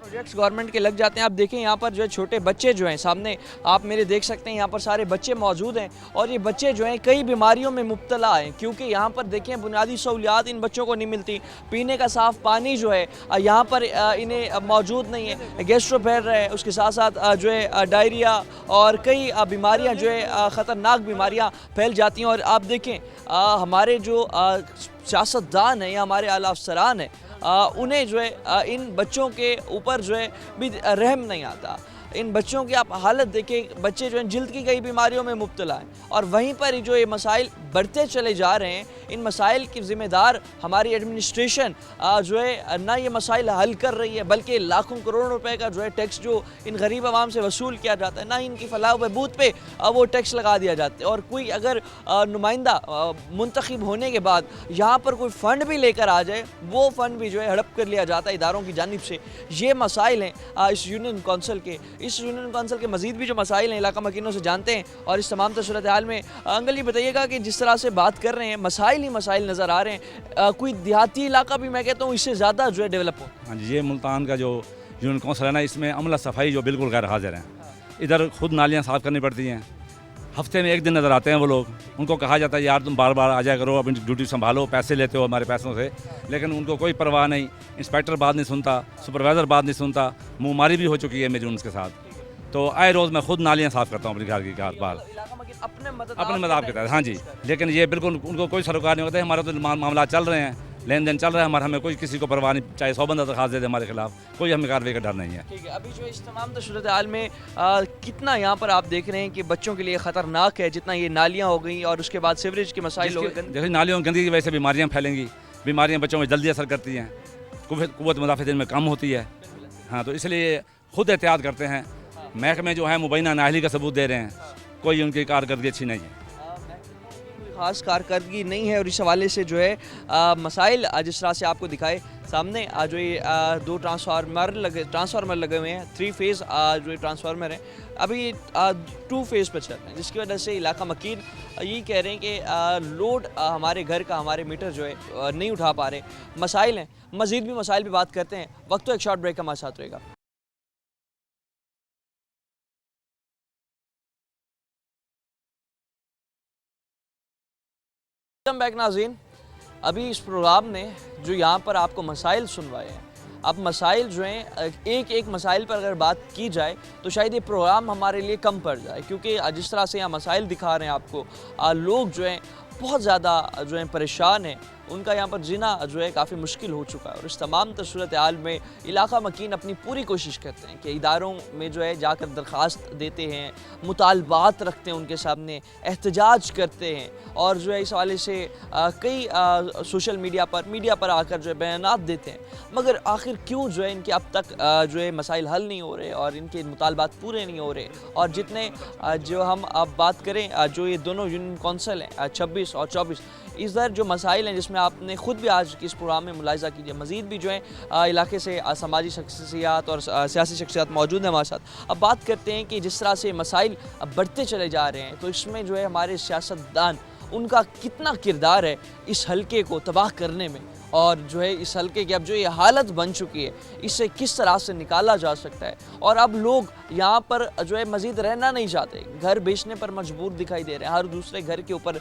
प्रोजेक्ट्स गवर्नमेंट के लग जाते हैं। आप देखें यहाँ पर जो है छोटे बच्चे जो हैं, सामने आप मेरे देख सकते हैं, यहाँ पर सारे बच्चे मौजूद हैं, और ये बच्चे जो हैं कई बीमारियों में मुब्तला हैं, क्योंकि यहाँ पर देखें बुनियादी सहूलियात इन बच्चों को नहीं मिलती। पीने का साफ़ पानी जो है यहाँ पर इन्हें मौजूद नहीं है। गैस्ट्रो फैल रहा है, उसके साथ साथ जो है डायरिया और कई बीमारियाँ जो है ख़तरनाक बीमारियाँ फैल जाती हैं। और आप देखें हमारे जो सियासतदान हैं या हमारे आला अफसरान हैं, उन्हें जो है इन बच्चों के ऊपर जो है भी रहम नहीं आता। इन बच्चों की आप हालत देखें, बच्चे जो हैं जिल्द की कई बीमारियों में मुब्तला हैं, और वहीं पर जो ये मसाइल बढ़ते चले जा रहे हैं। इन मसाइल की ज़िम्मेदार हमारी एडमिनिस्ट्रेशन जो है ना ये मसाइल हल कर रही है, बल्कि लाखों करोड़ रुपए का जो है टैक्स जो इन गरीब आवाम से वसूल किया जाता है, ना इनकी फलाह बहबूद पे वो टैक्स लगा दिया जाता है। और कोई अगर नुमाइंदा मुंतखब होने के बाद यहाँ पर कोई फ़ंड भी लेकर आ जाए, वो फ़ंड भी जो है हड़प कर लिया जाता है इदारों की जानिब से। ये मसाइल हैं इस यूनियन कौंसिल के। इस यूनियन कौंसिल के मज़ीद भी जो मसाइल हैं इलाका मकीनों से जानते हैं। और इस तमाम सूरत हाल में अंकल ये बताइएगा कि जिस तरह से बात कर रहे हैं, मसाइल ही मसाइल नज़र आ रहे हैं, कोई देहाती इलाका भी मैं कहता हूँ इससे ज़्यादा जो है डेवलप हो। हाँ जी, ये मुल्तान का जो यूनियन कौंसिल है ना, इसमें अमला सफाई जो बिल्कुल गैर हाजिर हैं। इधर खुद नालियाँ साफ़ करनी पड़ती हैं, हफ्ते में 1 दिन नज़र आते हैं वो लोग। उनको कहा जाता है यार तुम बार बार आ जाया करो, अपनी ड्यूटी संभालो, पैसे लेते हो हमारे पैसों से, लेकिन उनको कोई परवाह नहीं। इंस्पेक्टर बात नहीं सुनता, सुपरवाइज़र बात नहीं सुनता। मुँहमारी भी हो चुकी है मेरी उनके साथ। तो आए रोज़ मैं खुद नालियाँ साफ़ करता हूँ अपने घर की बार अपने मदाद के तहत। हाँ जी, लेकिन ये बिल्कुल उनको कोई सरोकार नहीं होता है। हमारा तो मामला चल रहे हैं, लेन देन चल रहा है हमारा, हमें कोई किसी को परवाह नहीं। चाहे 100 बंदा दरखास्त दे दे हमारे खिलाफ, कोई हमें कार्रवाई का डर नहीं है। ठीक है, अभी जो इस तमाम सूरत हाल में कितना यहाँ पर आप देख रहे हैं कि बच्चों के लिए ख़तरनाक है, जितना ये नालियाँ हो गई और उसके बाद सीवरेज के मसाइल हो गए। जैसे नालियों गंदगी की वजह से बीमारियाँ फैलेंगी, बीमारियाँ बच्चों में जल्दी असर करती हैं, कुव्वत मुदाफ़त में कम होती है। हाँ, तो इसलिए खुद एहतियात करते हैं। महकमे जो है मुबैना नाअहली का सबूत दे रहे हैं, कोई उनकी कारकर्दगी अच्छी नहीं है, ख़ास कारकर्दगी नहीं है। और इस हवाले से जो है मसाइल जिस तरह से आपको दिखाए सामने, जो ये 2 ट्रांसफार्मर लगे हुए हैं, 3 फेज़ जो ट्रांसफार्मर हैं, अभी 2 फेज़ पर चल रहे हैं, जिसकी वजह से इलाका मकीन यही कह रहे हैं कि लोड हमारे घर का, हमारे मीटर जो है नहीं उठा पा रहे। मसाइल हैं, मज़ीद भी मसाइल पर बात करते हैं। वक्त तो एक शॉर्ट ब्रेक हमारे साथ रहेगा। वेलकम बैक नाज़रीन। अभी इस प्रोग्राम ने जो यहाँ पर आपको मसाइल सुनवाए हैं, अब मसाइल जो हैं एक एक मसाइल पर अगर बात की जाए तो शायद ये प्रोग्राम हमारे लिए कम पड़ जाए, क्योंकि जिस तरह से यहाँ मसाइल दिखा रहे हैं आपको, लोग जो हैं बहुत ज़्यादा जो हैं परेशान हैं, उनका यहाँ पर जीना जो है काफ़ी मुश्किल हो चुका है। और इस तमाम सूरत हाल में इलाका मकीन अपनी पूरी कोशिश करते हैं कि इदारों में जो है जाकर दरख्वास्त देते हैं, मुतालबात रखते हैं उनके सामने, एहतजाज करते हैं, और जो है इस हवाले से कई सोशल मीडिया पर आकर जो है बयानात देते हैं। मगर आखिर क्यों जो है इनके अब तक जो है मसाइल हल नहीं हो रहे और इनके मुतालबात पूरे नहीं हो रहे। और जितने जो हम अब बात करें जो ये दोनों यूनियन कौंसिल हैं 26 और 24, इधर जो मसाइल हैं जिसमें आपने ख़ुद भी आज इस प्रोग्राम में मुलाहिज़ा कीजिए, मज़ीद भी जो है इलाके से समाजी शख्सियात और सियासी शख्सियात मौजूद हैं हमारे साथ। अब बात करते हैं कि जिस तरह से मसाइल अब बढ़ते चले जा रहे हैं, तो इसमें जो है हमारे सियासतदान, उनका कितना किरदार है इस हलके को तबाह करने में, और जो है इस हलके की अब जो ये हालत बन चुकी है, इससे किस तरह से निकाला जा सकता है। और अब लोग यहाँ पर जो है मज़ीद रहना नहीं चाहते, घर बेचने पर मजबूर दिखाई दे रहे हैं, हर दूसरे घर के ऊपर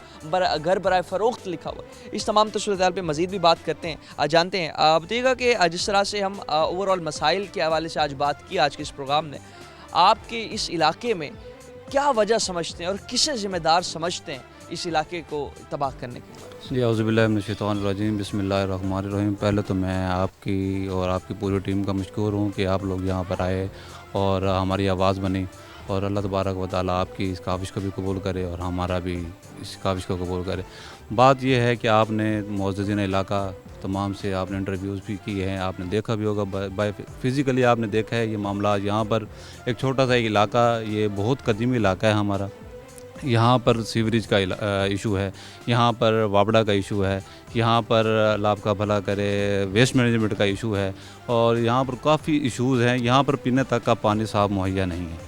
घर बराए फ़रोख्त लिखा हुआ है। इस तमाम सूरत पर मज़ीद भी बात करते हैं, जानते हैं। आप देखिएगा कि जिस तरह से हम ओवरऑल मसाइल के हवाले से आज बात की आज के इस प्रोग्राम ने, आपके इस इलाके में क्या वजह समझते हैं और किसे ज़िम्मेदार समझते हैं इस इलाके को तबाह करने के? जी औज़ुबिल्लाहिमिनश्शैतानिर्रजीम, बिस्मिल्लाहिर्रहमानिर्रहीम। पहले तो मैं आपकी और आपकी पूरी टीम का मशकूर हूँ कि आप लोग यहाँ पर आए और हमारी आवाज़ बनी, और अल्लाह तबारक व तआला आपकी इस काविश को भी कबूल करे और हमारा भी इस काविश को कबूल करे। बात यह है कि आपने मुअज़्ज़िज़ीन इलाका तमाम से आपने इंटरव्यूज़ भी किए हैं, आपने देखा भी होगा, बाय फिज़िकली आपने देखा है ये मामला। यहाँ पर एक छोटा सा इलाका, ये बहुत कदीमी इलाका है हमारा, यहाँ पर सीवरेज का इशू है, यहाँ पर वाबड़ा का इशू है, यहाँ पर अल्लाह आपका भला करे वेस्ट मैनेजमेंट का इशू है, और यहाँ पर काफ़ी इशूज़ हैं। यहाँ पर पीने तक का पानी साफ मुहैया नहीं है।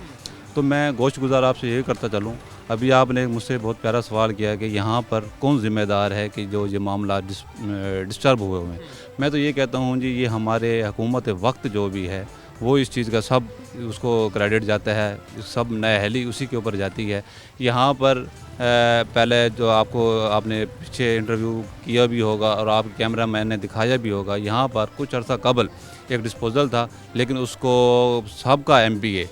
तो मैं गोश्त गुज़ार आपसे यही करता चलूँ, अभी आपने मुझसे बहुत प्यारा सवाल किया कि यहाँ पर कौन ज़िम्मेदार है कि जो ये मामला डिस्टर्ब हुए हैं। मैं तो ये कहता हूँ जी, ये हमारे हुकूमत वक्त जो भी है वो इस चीज़ का सब उसको क्रेडिट जाता है, सब नाअहली उसी के ऊपर जाती है। यहाँ पर पहले जो आपने पीछे इंटरव्यू किया भी होगा और आप कैमरा मैन ने दिखाया भी होगा, यहाँ पर कुछ अर्सा कबल एक डिस्पोज़ल था, लेकिन उसको सबका MPA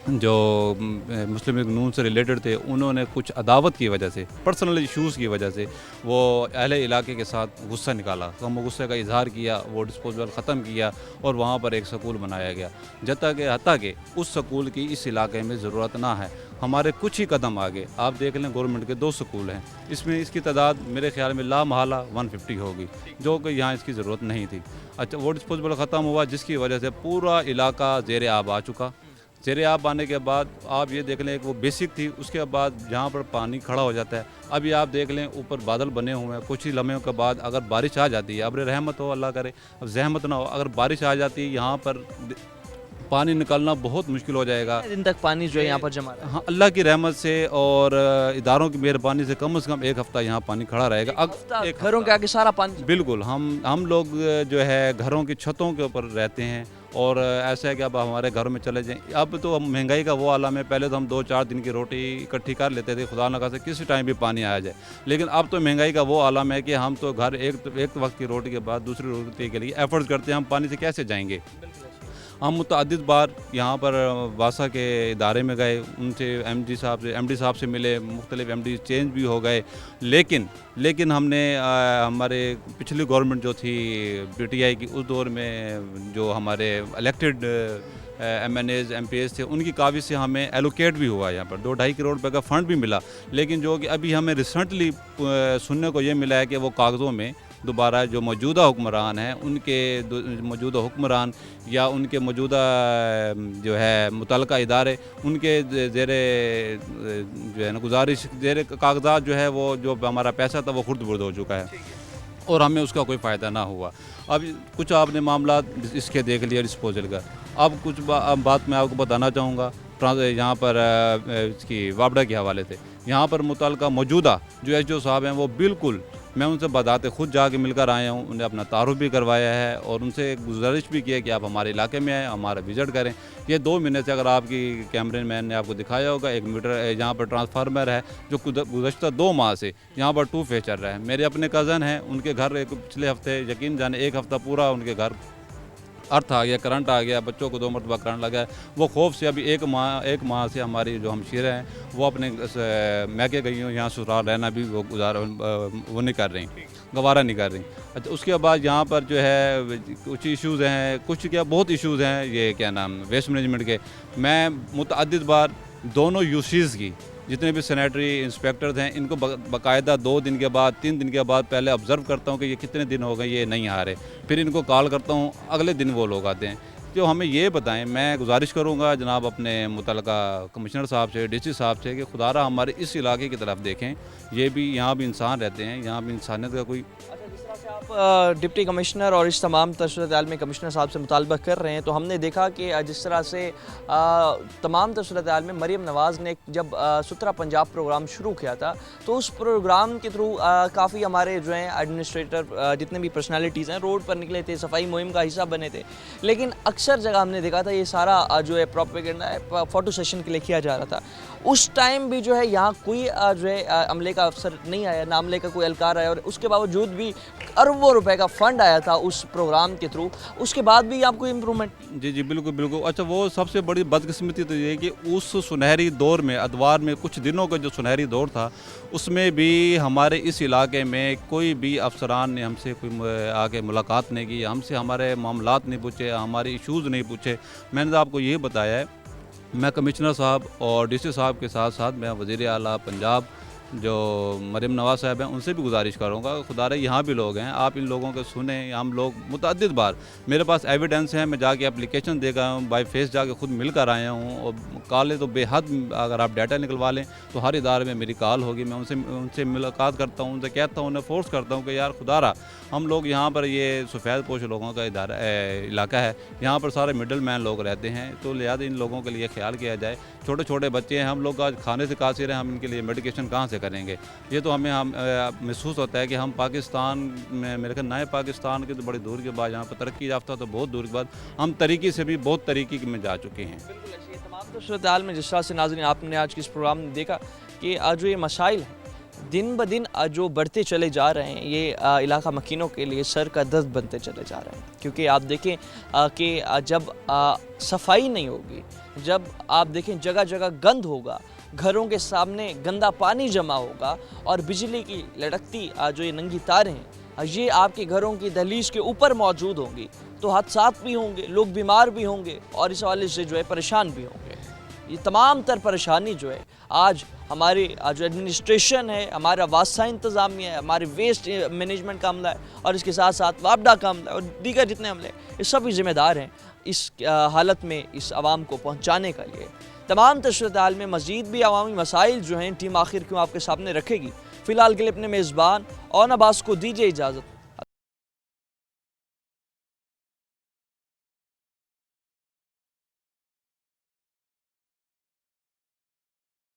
जो मुस्लिम लीग नून से रिलेटेड थे, उन्होंने कुछ अदावत की वजह से, पर्सनल इश्यूज़ की वजह से वो अहले इलाके के साथ गुस्सा निकाला, तो हम गुस्से का इजहार किया, वो डिस्पोजल ख़त्म किया और वहाँ पर एक स्कूल बनाया गया। हत्ता के उस स्कूल की इस इलाके में ज़रूरत ना है। हमारे कुछ ही कदम आगे आप देख लें, गवर्नमेंट के 2 स्कूल हैं, इसमें इसकी तादाद मेरे ख्याल में लामहला 150 होगी, जो कि यहाँ इसकी ज़रूरत नहीं थी। अच्छा, वो डिस्पोजल ख़त्म हुआ जिसकी वजह से पूरा इलाका ज़ेर आब आ चुका। ज़ेर आब आने के बाद आप ये देख लें कि वो बेसिक थी, उसके बाद जहाँ पर पानी खड़ा हो जाता है, अभी आप देख लें ऊपर बादल बने हुए हैं, कुछ ही लम्हों के बाद अगर बारिश आ जाती है, अब रहमत हो अल्लाह करे, अब जहमत ना हो, अगर बारिश आ जाती है यहाँ पर पानी निकालना बहुत मुश्किल हो जाएगा। दिन तक पानी जो है यहाँ पर जमा रहा है। हाँ, अल्लाह की रहमत से और इदारों की मेहरबानी से कम 1 हफ़्ता यहाँ पानी खड़ा रहेगा। घरों के आगे सारा पानी, बिल्कुल। हम लोग जो है घरों की छतों के ऊपर रहते हैं, और ऐसा है कि अब हमारे घर में चले जाएं। अब तो हम महंगाई का वो आलम है, पहले तो हम 2-4 दिन की रोटी इकट्ठी कर लेते थे, खुदा न खास्ता किसी टाइम भी पानी आया जाए, लेकिन अब तो महंगाई का वो आलम है कि हम तो घर एक वक्त की रोटी के बाद दूसरी रोटी के लिए एफर्ट करते हैं, हम पानी से कैसे जाएंगे। हम मुतअद्दिद बार यहाँ पर वासा के इदारे में गए, उनसे MD साहब से मिले, मुख्तलिफ MD चेंज भी हो गए, लेकिन हमने हमारे पिछली गवर्नमेंट जो थी PTI की, उस दौर में जो हमारे इलेक्टेड MNAs MPs थे, उनकी काविश से हमें एलोकेट भी हुआ, यहाँ पर 2-2.5 करोड़ रुपये का फ़ंड भी मिला, लेकिन जो कि अभी हमें रिसेंटली सुनने को ये मिला है कि वो कागज़ों में दोबारा जो मौजूदा हुक्मरान हैं, उनके मौजूदा हुक्मरान या उनके मौजूदा जो है मुतल्लिका इदारे, उनके ज़ेरे जो है ना गुजारिश ज़ेरे कागज़ात जो है वो जो हमारा पैसा था वो खुर्द-बुर्द हो चुका है और हमें उसका कोई फ़ायदा ना हुआ। अब कुछ आपने मामला इसके देख लिया डिस्पोजल का, अब कुछ बात मैं आपको बताना चाहूँगा यहाँ पर इसकी वाबड़ा के हवाले से। यहाँ पर मुतल्लिका मौजूदा जो SDO साहब हैं, वो बिल्कुल, मैं उनसे बदाते खुद जाके मिलकर आया हूँ, उन्हें अपना तारुफ भी करवाया है और उनसे गुजारिश भी की है कि आप हमारे इलाके में आएँ, हमारा विज़िट करें। ये 2 महीने से अगर आपकी कैमरे मैन ने आपको दिखाया होगा, 1 मीटर यहाँ पर ट्रांसफार्मर है जो गुज़श्ता 2 माह से यहाँ पर 2 फेज़ चल रहा है। मेरे अपने कज़न हैं, उनके घर पिछले हफ्ते, यकीन जाने 1 हफ़्ता पूरा उनके घर अर्थ आ गया, करंट आ गया, बच्चों को 2 मरतबा करंट लगा है। वो खौफ से अभी एक माह से हमारी जो हमशीरें हैं वो अपने मैके गई हूँ, यहाँ ससुराल रहना भी वो वो नहीं कर रही, गवारा नहीं कर रही। अच्छा, उसके बाद यहाँ पर जो है कुछ इश्यूज़ हैं, कुछ क्या बहुत इश्यूज़ हैं, ये क्या नाम वेस्ट मैनेजमेंट के। मैं मुतअद्दिद बार दोनों यूसीज़ की जितने भी सैनिटरी इंस्पेक्टर्स हैं इनको बाकायदा 2 दिन के बाद 3 दिन के बाद पहले ऑब्ज़र्व करता हूँ कि ये कितने दिन हो गए ये नहीं आ रहे, फिर इनको कॉल करता हूँ, अगले दिन वो लोग आते हैं। तो हमें ये बताएं, मैं गुजारिश करूँगा जनाब अपने मुतल्लिका कमिश्नर साहब से, डीसी साहब से कि खुदारा हमारे इस इलाके की तरफ देखें, ये भी यहाँ भी इंसान रहते हैं, यहाँ भी इंसानियत का कोई। आप डिप्टी कमिश्नर और इस तमाम सूरत में कमिश्नर साहब से मुतालबा कर रहे हैं, तो हमने देखा कि जिस तरह से तमाम सूरत में मरीम नवाज़ ने जब सुथरा पंजाब प्रोग्राम शुरू किया था, तो उस प्रोग्राम के थ्रू काफ़ी हमारे जो हैं एडमिनिस्ट्रेटर जितने भी पर्सनालिटीज़ हैं रोड पर निकले थे, सफाई मुहिम का हिस्सा बने थे। लेकिन अक्सर जगह हमने देखा था ये सारा जो है प्रोपेगेंडा है, फ़ोटो सेशन के लिए किया जा रहा था। उस टाइम भी जो है यहाँ कोई जो है अमले का अफसर नहीं आया, ना अमले का कोई एहलकार आया, और उसके बावजूद भी अरबों रुपए का फंड आया था उस प्रोग्राम के थ्रू, उसके बाद भी आपको इम्प्रूवमेंट। जी जी बिल्कुल बिल्कुल। अच्छा, वो सबसे बड़ी बदकिस्मती तो ये है कि उस सुनहरी दौर में, अदवार में, कुछ दिनों का जो सुनहरी दौर था, उसमें भी हमारे इस इलाके में कोई भी अफसरान ने हमसे कोई आके मुलाकात नहीं की, हमसे हमारे मामलात नहीं पूछे, हमारे इश्यूज़ नहीं पूछे। मैंने तो आपको ये बताया है, मैं कमिश्नर साहब और डीसी साहब के साथ साथ मैं वज़ीर आला पंजाब जो मरीम नवाज़ साहब हैं उनसे भी गुजारिश करूँगा, खुदारा यहाँ भी लोग हैं, आप इन लोगों को सुने। हम लोग मुतअद्दिद बार, मेरे पास एविडेंस है, मैं जाके एप्लीकेशन दे गया हूँ, बाई फेस जाके खुद मिल कर आया हूँ, और कॉलें तो बेहद, अगर आप डाटा निकलवा लें तो हर इदारे में मेरी कॉल होगी, मैं उनसे मुलाकात करता हूँ, उनसे कहता हूँ, उन्हें फोर्स करता हूँ कि यार खुदारा हम लोग यहाँ पर, ये सफ़ेद पोश लोगों का इलाका है, यहाँ पर सारे मिडल मैन लोग रहते हैं, तो लिहाजा इन लोगों के लिए ख्याल किया जाए। छोटे छोटे बच्चे हैं, हम लोग आज खाने से कासिर हैं, हम इनके लिए मेडिकेशन कहाँ से करेंगे? ये तो हमें महसूस होता है कि हम पाकिस्तान में, मेरे ख्याल नए पाकिस्तान के तो बड़ी दूर के बाद, यहाँ पर तरक्की याफ्ता तो बहुत दूर के बाद, हम तरीक़े से भी बहुत तरीक़े में जा चुके हैं। तमाम सूरत में जिस तरह से नाज़रीन आपने आज के इस प्रोग्राम में देखा कि जो ये मसाइल हैं दिन ब दिन जो बढ़ते चले जा रहे हैं, ये इलाका मकीनों के लिए सर का दर्द बनते चले जा रहे हैं। क्योंकि आप देखें कि जब सफाई नहीं होगी, जब आप देखें जगह जगह गंद होगा, घरों के सामने गंदा पानी जमा होगा, और बिजली की लटकती जो ये नंगी तारें हैं ये आपके घरों की दहलीज के ऊपर मौजूद होंगी, तो हादसात भी होंगे, लोग बीमार भी होंगे, और इस हवाले से जो है परेशान भी होंगे। ये तमाम तर परेशानी जो है आज हमारी जो एडमिनिस्ट्रेशन है, हमारा वास्ता इंतज़ामिया है, हमारे वेस्ट मैनेजमेंट का अमला है, और इसके साथ साथ वापडा का अमला है, और दीगर जितने अमले ये सभी ज़िम्मेदार हैं इस हालत में इस आवाम को पहुँचाने के लिए। तमाम सूरत में मज़ीद भी अवामी मसाइल जो हैं टीम आखिर क्यों आपके सामने रखेगी। फ़िलहाल के लिए अपने मेज़बान और अब्बास को दीजिए इजाज़त।